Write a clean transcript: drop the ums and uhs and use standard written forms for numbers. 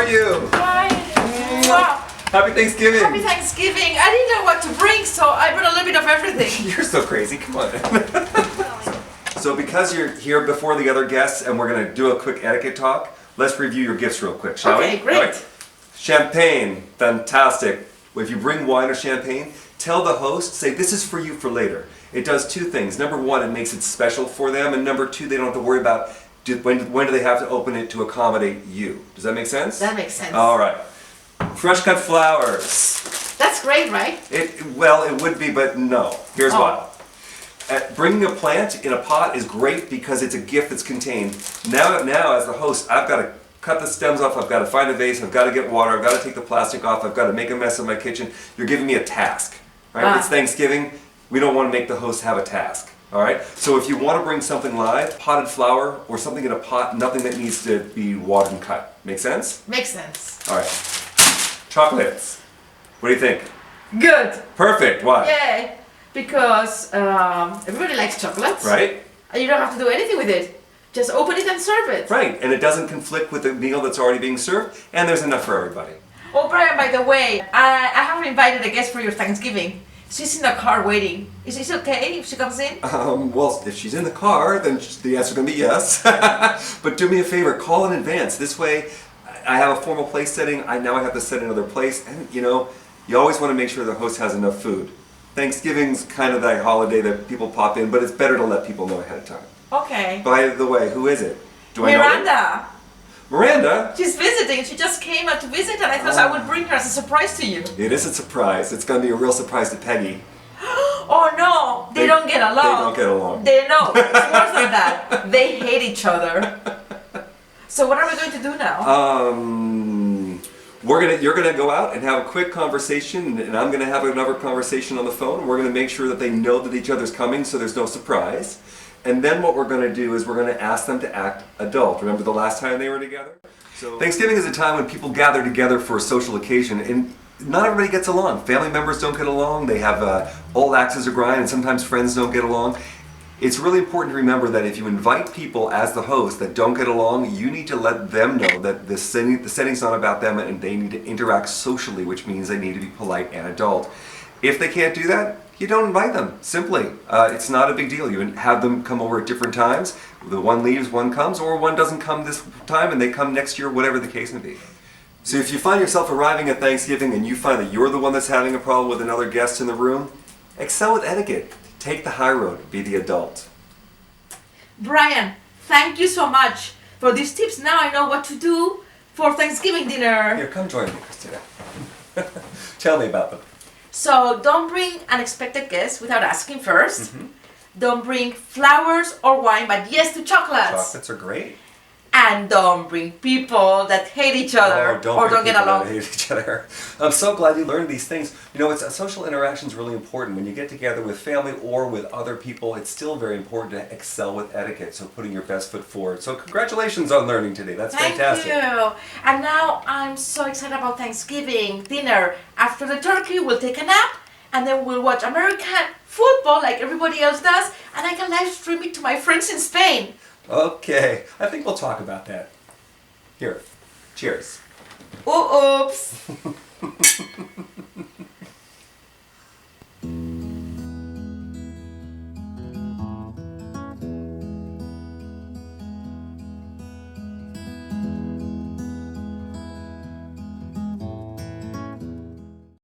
are you? Hi. Wow. Happy Thanksgiving. Happy Thanksgiving. I didn't know what to bring, so I brought a little bit of everything. You're so crazy. Come on. So because you're here before the other guests and we're going to do a quick etiquette talk, let's review your gifts real quick, shall we? Okay, great. Right. Champagne, fantastic. If you bring wine or champagne, tell the host, say this is for you for later. It does two things. Number one, it makes it special for them, and number two, they don't have to worry about when do they have to open it to accommodate you. Does that make sense? That makes sense. All right. Fresh cut flowers. That's great, right? Well, it would be, but no. Here's why. Bringing a plant in a pot is great because it's a gift that's contained. Now as the host, I've got to cut the stems off, I've got to find a vase, I've got to get water, I've got to take the plastic off, I've got to make a mess of my kitchen. You're giving me a task, right? It's Thanksgiving. We don't want to make the host have a task, all right? So if you want to bring something live, potted flower or something in a pot, nothing that needs to be watered and cut. Make sense? Makes sense. All right. Chocolates. What do you think? Good. Perfect. Why? Yay. Because everybody likes chocolates. Right? And you don't have to do anything with it. Just open it and serve it. Right, and it doesn't conflict with the meal that's already being served, and there's enough for everybody. Oh, Brian, by the way, I have invited a guest for your Thanksgiving. She's in the car waiting. Is it okay if she comes in? Well, if she's in the car, then the answer's going to be yes. But do me a favor, call in advance. This way, I have a formal place setting. Now I have to set another place. And, you know, you always want to make sure the host has enough food. Thanksgiving's kind of that holiday that people pop in, but it's better to let people know ahead of time. Okay. By the way, who is it? Do I know Miranda. her? Miranda? She's visiting. She just came out to visit, and I thought I would bring her as a surprise to you. It is a surprise. It's going to be a real surprise to Peggy. Oh no, they don't get along. They don't get along. They know. It's worse than that. They hate each other. So what are we going to do now? You're gonna go out and have a quick conversation, and I'm gonna have another conversation on the phone. We're gonna make sure that they know that each other's coming, so there's no surprise. And then what we're gonna do is we're gonna ask them to act adult. Remember the last time they were together? So Thanksgiving is a time when people gather together for a social occasion, and not everybody gets along. Family members don't get along. They have old axes to grind, and sometimes friends don't get along. It's really important to remember that if you invite people as the host that don't get along, you need to let them know that the setting's not about them and they need to interact socially, which means they need to be polite and adult. If they can't do that, you don't invite them, simply. It's not a big deal. You have them come over at different times. The one leaves, one comes, or one doesn't come this time and they come next year, whatever the case may be. So if you find yourself arriving at Thanksgiving and you find that you're the one that's having a problem with another guest in the room, excel with etiquette. Take the high road, be the adult. Brian, thank you so much for these tips. Now I know what to do for Thanksgiving dinner. Here, come join me, Christina. Tell me about them. So don't bring unexpected guests without asking first. Don't bring flowers or wine, but yes to chocolates. Chocolates are great. And don't bring people that hate each other or don't get along. That hate each other. I'm so glad you learned these things. You know, social interaction is really important. When you get together with family or with other people, it's still very important to excel with etiquette. So putting your best foot forward. So congratulations on learning today. That's fantastic. Thank you. And now I'm so excited about Thanksgiving dinner. After the turkey, we'll take a nap. And then we'll watch American football like everybody else does. And I can live stream it to my friends in Spain. Okay, I think we'll talk about that. Here, cheers. Oops.